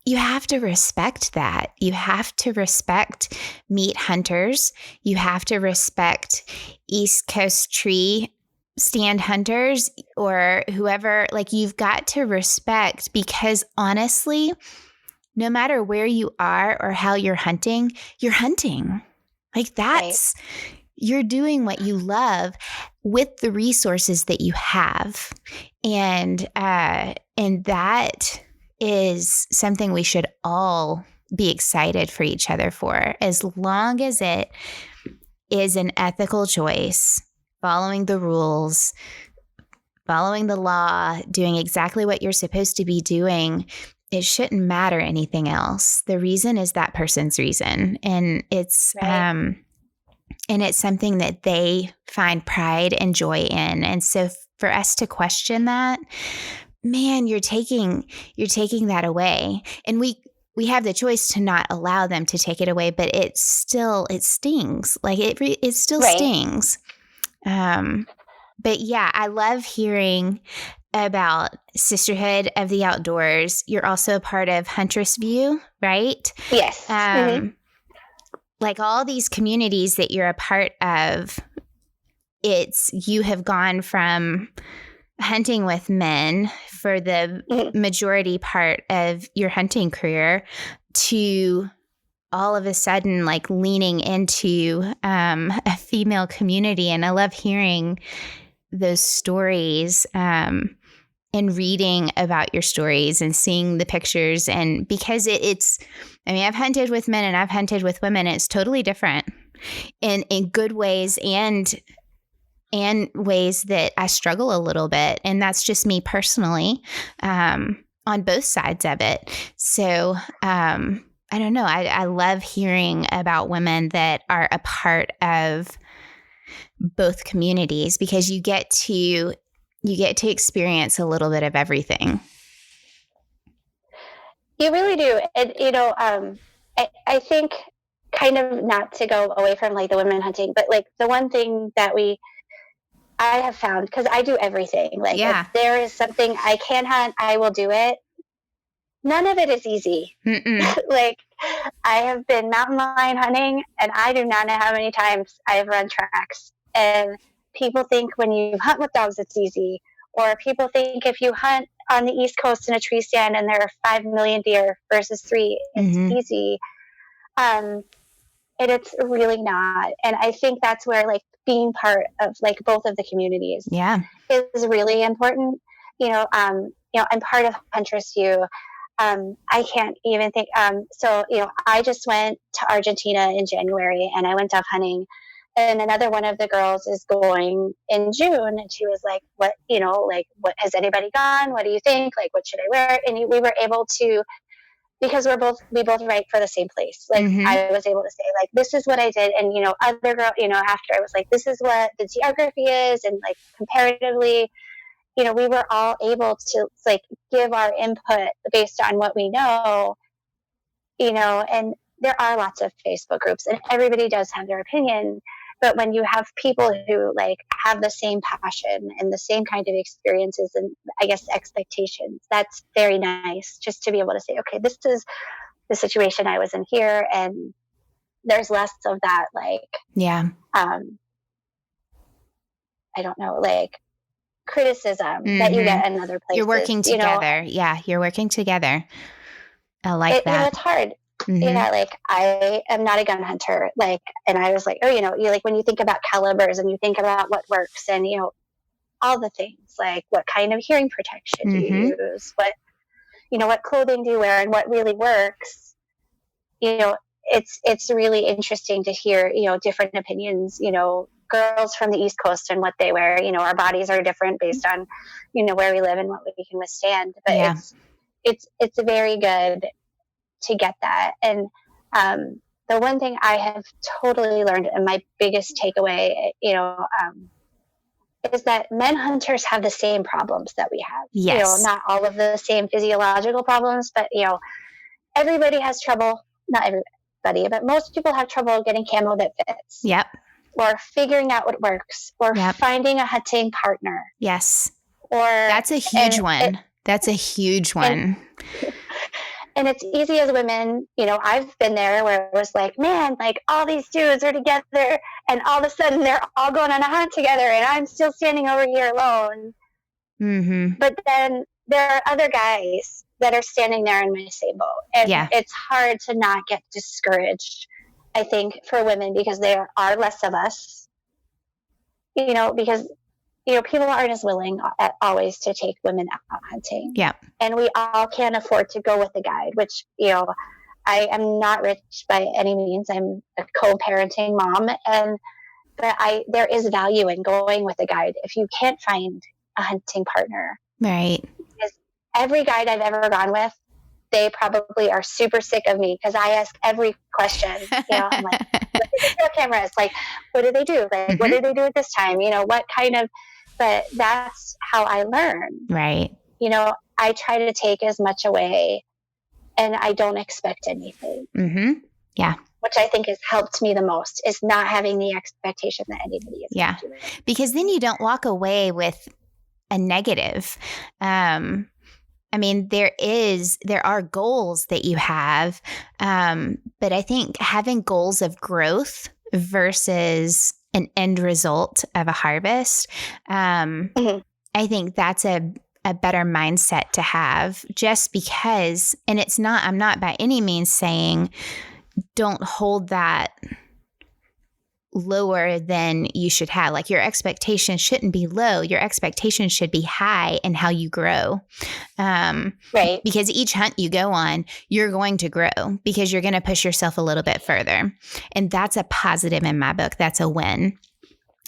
you have to respect that. You have to respect meat hunters. You have to respect East Coast tree stand hunters or whoever. Like, you've got to respect, because honestly, no matter where you are or how you're hunting. Like, that's, you're doing what you love with the resources that you have. And that is something we should all be excited for each other for, as long as it is an ethical choice, following the rules, following the law, doing exactly what you're supposed to be doing. It shouldn't matter anything else. The reason is that person's reason. And it's, and it's something that they find pride and joy in. And so for us to question that, man, you're taking that away. And we have the choice to not allow them to take it away, but it stings. Like it still stings. But yeah, I love hearing about Sisterhood of the Outdoors. You're also a part of Huntress View, right? Yes. Like all these communities that you're a part of, you have gone from hunting with men for the Mhm. majority part of your hunting career to all of a sudden like leaning into a female community. And I love hearing those stories and reading about your stories and seeing the pictures. And because it's, I mean, I've hunted with men and I've hunted with women. It's totally different in good ways and ways that I struggle a little bit. And that's just me personally on both sides of it. So I don't know. I love hearing about women that are a part of both communities because you get to experience a little bit of everything. You really do. And, I think kind of not to go away from like the women hunting, but like the one thing that I have found, because I do everything, like if Yeah. there is something I can hunt, I will do it. None of it is easy. Like I have been mountain lion hunting and I do not know how many times I've run tracks. And people think when you hunt with dogs, it's easy. Or people think if you hunt on the East Coast in a tree stand and there are 5 million deer versus 3, it's easy. And it's really not. And I think that's where like being part of like both of the communities Yeah. is really important. I'm part of Huntress U. I can't even think. I just went to Argentina in January and I went dove hunting. And another one of the girls is going in June. And she was like, what has anybody gone? What do you think? Like, what should I wear? And we were able to, because we both write for the same place. Like I was able to say like, this is what I did. And, other girl, after I was like, this is what the geography is. And like comparatively, we were all able to like give our input based on what we know, and there are lots of Facebook groups and everybody does have their opinion. But when you have people who like have the same passion and the same kind of experiences and I guess expectations, that's very nice just to be able to say, okay, this is the situation I was in here. And there's less of that, like, I don't know, like criticism that you get in other places. You're working together. Yeah, you're working together. I like that. It's hard. Yeah, like I am not a gun hunter. Like, and I was like, oh, you like when you think about calibers and you think about what works and all the things, like what kind of hearing protection do you use, what clothing do you wear, and what really works. It's really interesting to hear different opinions. Girls from the East Coast and what they wear. Our bodies are different based on where we live and what we can withstand. But it's very good to get that. And the one thing I have totally learned, and my biggest takeaway, is that men hunters have the same problems that we have. Yes. Not all of the same physiological problems, but everybody has trouble. Not everybody, but most people have trouble getting camo that fits. Yep. Or figuring out what works, or finding a hunting partner. Yes. Or that's a huge one. That's a huge one. And it's easy as women, I've been there where it was like, man, like all these dudes are together and all of a sudden they're all going on a hunt together and I'm still standing over here alone. But then there are other guys that are standing there in my same boat. And it's hard to not get discouraged, I think, for women because there are less of us, because people aren't as willing always to take women out hunting. Yeah. And we all can't afford to go with a guide, which, I am not rich by any means. I'm a co-parenting mom. But there is value in going with a guide if you can't find a hunting partner. Right. Because every guide I've ever gone with, they probably are super sick of me because I ask every question. I'm like, what do the cameras? Like, what do they do? Like, what do they do at this time? What kind of, but that's how I learn. Right. I try to take as much away and I don't expect anything. Yeah. Which I think has helped me the most is not having the expectation that anybody is. Yeah. Because then you don't walk away with a negative. I mean, there are goals that you have, but I think having goals of growth versus an end result of a harvest, I think that's a a better mindset to have, just because, and I'm not by any means saying don't hold that lower than you should have. Like, your expectation shouldn't be low. Your expectation should be high in how you grow. Right. Because each hunt you go on, you're going to grow because you're going to push yourself a little bit further. And that's a positive in my book. That's a win.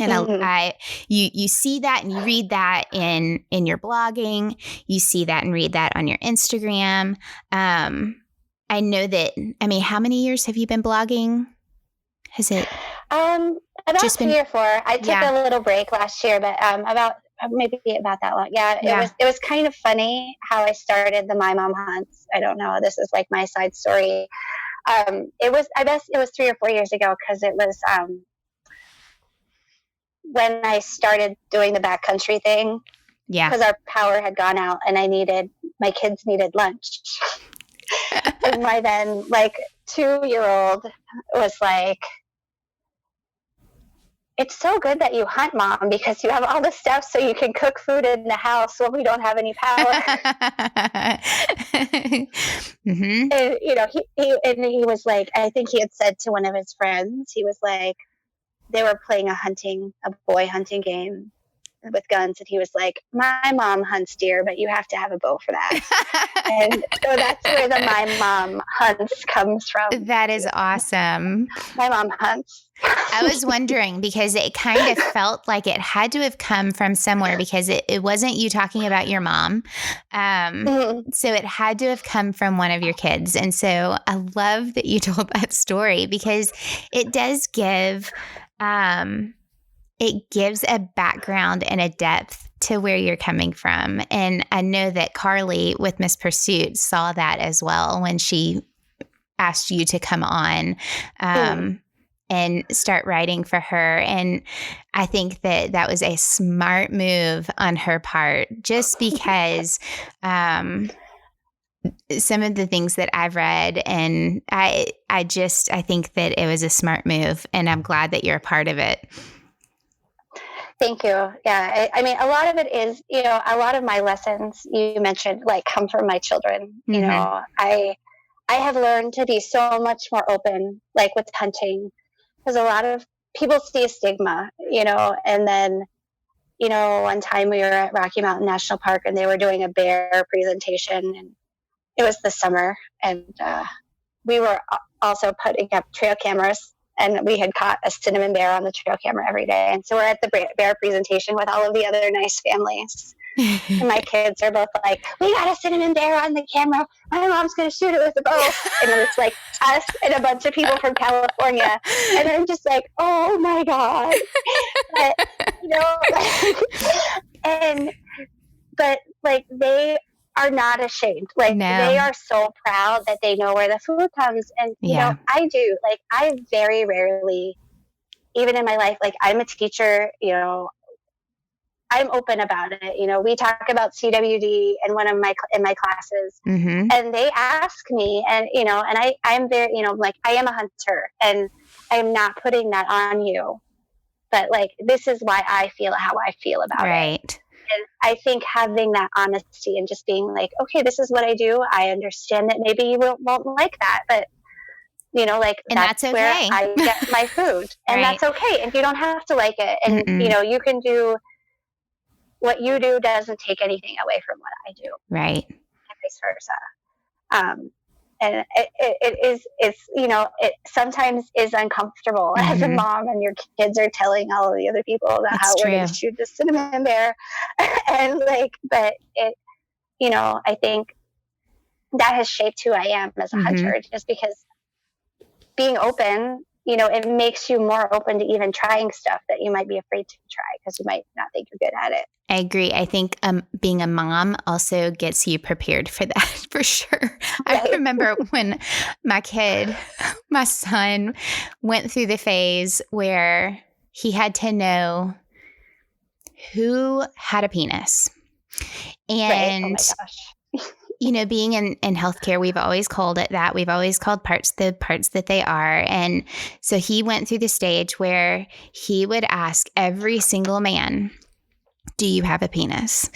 And you see that and you read that in your blogging. You see that and read that on your Instagram. I know that, how many years have you been blogging? Has it about just 3 or 4? I took Yeah. a little break last year, but maybe about that long. Yeah, it was kind of funny how I started the My Mom Hunts. I don't know. This is like my side story. I guess it was 3 or 4 years ago, because it was when I started doing the backcountry thing. Yeah. Because our power had gone out and my kids needed lunch. And my then 2-year-old was like, "It's so good that you hunt, Mom, because you have all the stuff so you can cook food in the house when we don't have any power." Mm-hmm. And he was like, I think he had said to one of his friends, he was like, they were playing a boy hunting game with guns, and he was like, "My mom hunts deer, but you have to have a bow for that." And so that's where the My Mom Hunts comes from. That is awesome. My mom hunts. I was wondering, because it kind of felt like it had to have come from somewhere, because it wasn't you talking about your mom. So it had to have come from one of your kids. And so I love that you told that story, because it does give it gives a background and a depth to where you're coming from. And I know that Carly with Miss Pursuit saw that as well when she asked you to come on and start writing for her. And I think that was a smart move on her part, just because some of the things that I've read, and I think that it was a smart move, and I'm glad that you're a part of it. Thank you. Yeah. A lot of it is, a lot of my lessons you mentioned, come from my children. Mm-hmm. I have learned to be so much more open, with hunting, because a lot of people see a stigma, and then, one time we were at Rocky Mountain National Park, and they were doing a bear presentation, and it was the summer, and we were also putting up trail cameras, and we had caught a cinnamon bear on the trail camera every day. And so we're at the bear presentation with all of the other nice families. And my kids are both like, "We got a cinnamon bear on the camera. My mom's going to shoot it with a bow." And it was us and a bunch of people from California. And I'm just like, "Oh my God." But they are not ashamed. No. They are so proud that they know where the food comes. And, I do. I very rarely, even in my life, I'm a teacher, I'm open about it. We talk about CWD in in my classes, and they ask me, and, and I'm very, I am a hunter, and I'm not putting that on you, but this is why I feel how I feel about it. Right. And I think having that honesty and just being like, okay, this is what I do. I understand that maybe you won't like that, but and that's okay. Where I get my food, and Right. that's okay. And you don't have to like it. And, you can do what you do doesn't take anything away from what I do. Right. And vice versa. And it sometimes is uncomfortable as a mom, and your kids are telling all of the other people about That's how true. we're going to shoot the cinnamon bear. And but it, I think that has shaped who I am as a hunter, just because being open, it makes you more open to even trying stuff that you might be afraid to try, because you might not think you're good at it. I agree. I think being a mom also gets you prepared for that, for sure. Right. I remember when my son, went through the phase where he had to know who had a penis. And, right. Oh my gosh. Being in healthcare, we've always called it that. We've always called parts the parts that they are. And so he went through the stage where he would ask every single man, "Do you have a penis?"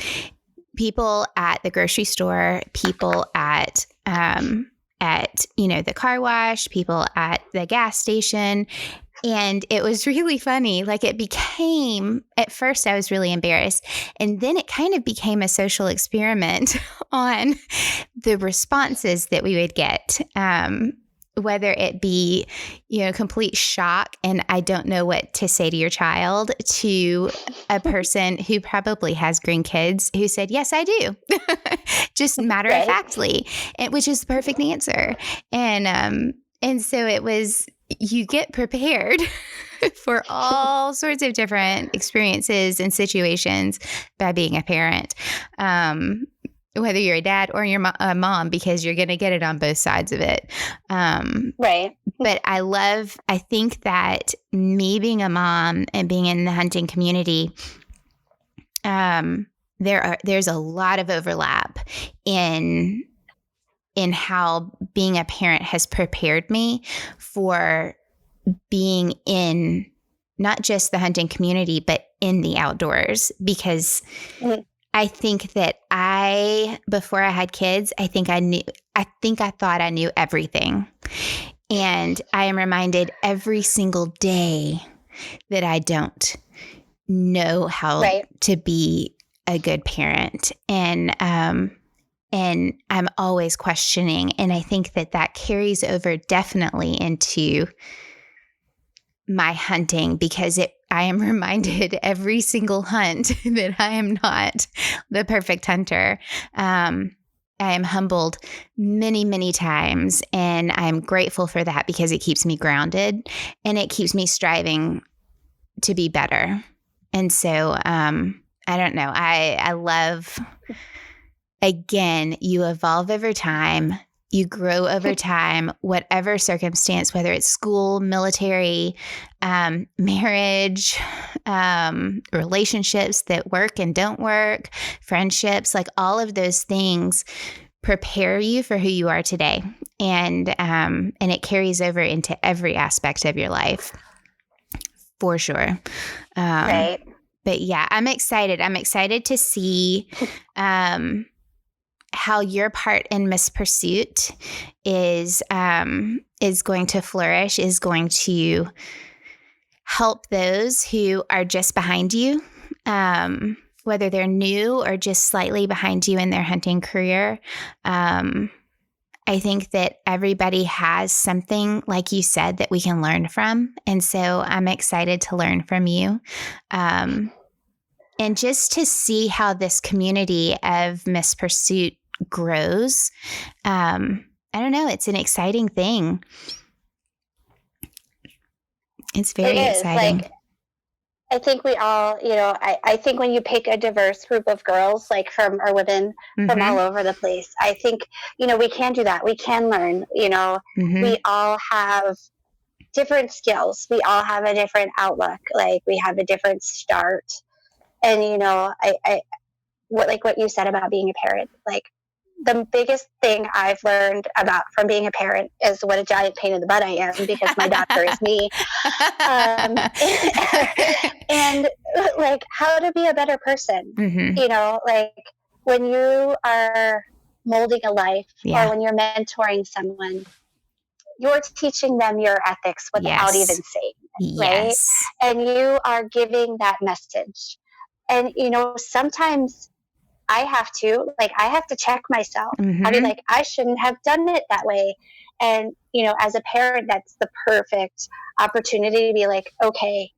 people at the grocery store, people at the car wash, people at the gas station. And it was really funny. Like, it became, at first I was really embarrassed, and then it kind of became a social experiment on the responses that we would get. Whether it be, complete shock and I don't know what to say to your child, to a person who probably has green kids who said, yes, I do. Just matter of factly, which is the perfect answer. And so it was, you get prepared for all sorts of different experiences and situations by being a parent. Whether you're a dad or you're a mom, because you're going to get it on both sides of it. Right. But I think that me being a mom and being in the hunting community, there's a lot of overlap in how being a parent has prepared me for being in not just the hunting community, but in the outdoors. Because I think that before I had kids, I think I thought I knew everything. And I am reminded every single day that I don't know how to be a good parent. And I'm always questioning. And I think that carries over definitely into my hunting, because I am reminded every single hunt that I am not the perfect hunter. I am humbled many, many times, and I'm grateful for that, because it keeps me grounded and it keeps me striving to be better. And so I don't know. I love, again, you evolve over time. You grow over time, whatever circumstance, whether it's school, military, marriage, relationships that work and don't work, friendships, like all of those things prepare you for who you are today. And it carries over into every aspect of your life, for sure. Right. But yeah, I'm excited. I'm excited to see how your part in Miss Pursuit is going to flourish, is going to help those who are just behind you, whether they're new or just slightly behind you in their hunting career. I think that everybody has something, like you said, that we can learn from. And so I'm excited to learn from you. And just to see how this community of Miss Pursuit grows. I don't know. It's an exciting thing. It's very exciting. Like, I think we all, I think when you pick a diverse group of girls, like or women from all over the place, I think, we can do that. We can learn, we all have different skills. We all have a different outlook. Like, we have a different start. And, what you said about being a parent, like, the biggest thing I've learned from being a parent is what a giant pain in the butt I am, because my doctor is me. And like, how to be a better person, like when you are molding a life, or when you're mentoring someone, you're teaching them your ethics without even saying it, right? And you are giving that message. And, sometimes I have to check myself. I'll be like, I shouldn't have done it that way. And, as a parent, that's the perfect opportunity to be like, okay,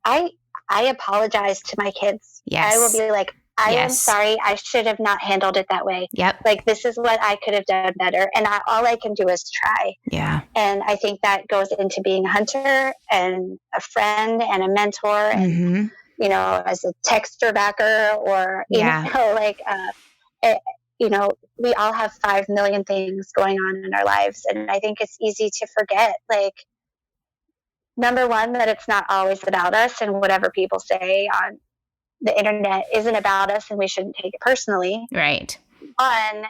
I apologize to my kids. I will be like, I am sorry. I should have not handled it that way. Like, this is what I could have done better. And all I can do is try. Yeah. And I think that goes into being a hunter and a friend and a mentor and, as a texter backer, or, we all have 5 million things going on in our lives. And I think it's easy to forget, like, number one, that it's not always about us, and whatever people say on the internet isn't about us, and we shouldn't take it personally. Right. And,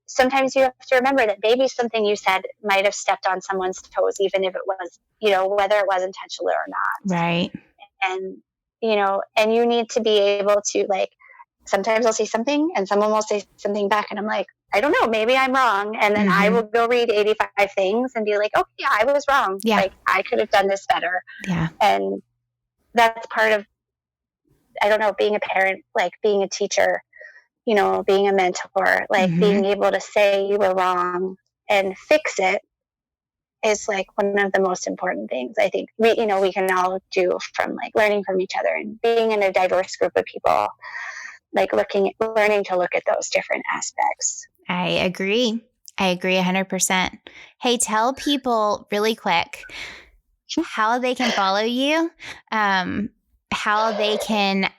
sometimes you have to remember that maybe something you said might have stepped on someone's toes, even if it was, whether it was intentional or not. Right. And, and you need to be able to, like, sometimes I'll say something and someone will say something back and I'm like, I don't know, maybe I'm wrong. And then I will go read 85 things and be like, okay, yeah, I was wrong. Yeah. Like, I could have done this better. Yeah. And that's part of, I don't know, being a parent, like being a teacher, being a mentor, like being able to say you were wrong and fix it is like one of the most important things I think we can all do, from like learning from each other and being in a diverse group of people, like learning to look at those different aspects. I agree. 100%. Hey, tell people really quick how they can follow you, how they can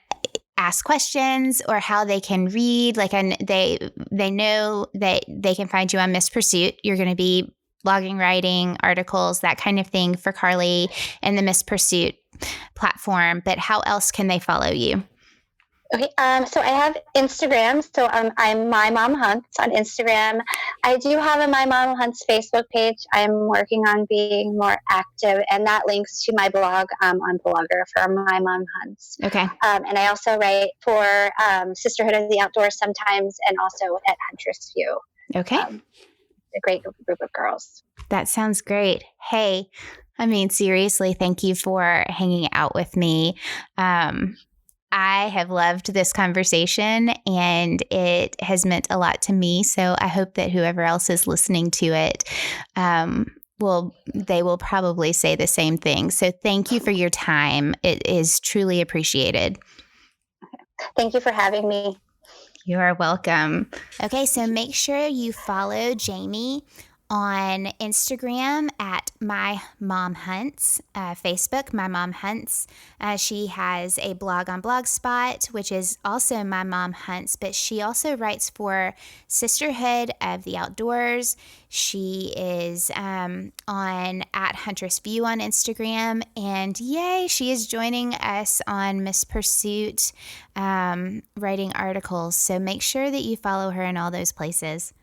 ask questions, or how they can read. Like, they know that they can find you on Miss Pursuit. You're going to be blogging, writing articles, that kind of thing for Carly and the Miss Pursuit platform. But how else can they follow you? Okay, so I have Instagram. So I'm My Mom Hunts on Instagram. I do have a My Mom Hunts Facebook page. I'm working on being more active, and that links to my blog on Blogger for My Mom Hunts. Okay. And I also write for Sisterhood of the Outdoors sometimes, and also at Huntress View. Okay. A great group of girls. That sounds great. Hey, I mean, seriously, thank you for hanging out with me. I have loved this conversation, and it has meant a lot to me. So I hope that whoever else is listening to it, they will probably say the same thing. So thank you for your time. It is truly appreciated. Thank you for having me. You are welcome. Okay, so make sure you follow Jaimie on Instagram at My Mom Hunts, Facebook, My Mom Hunts. She has a blog on Blogspot, which is also My Mom Hunts, but she also writes for Sisterhood of the Outdoors. She is on at Huntress View on Instagram, and yay, she is joining us on Miss Pursuit, writing articles. So make sure that you follow her in all those places.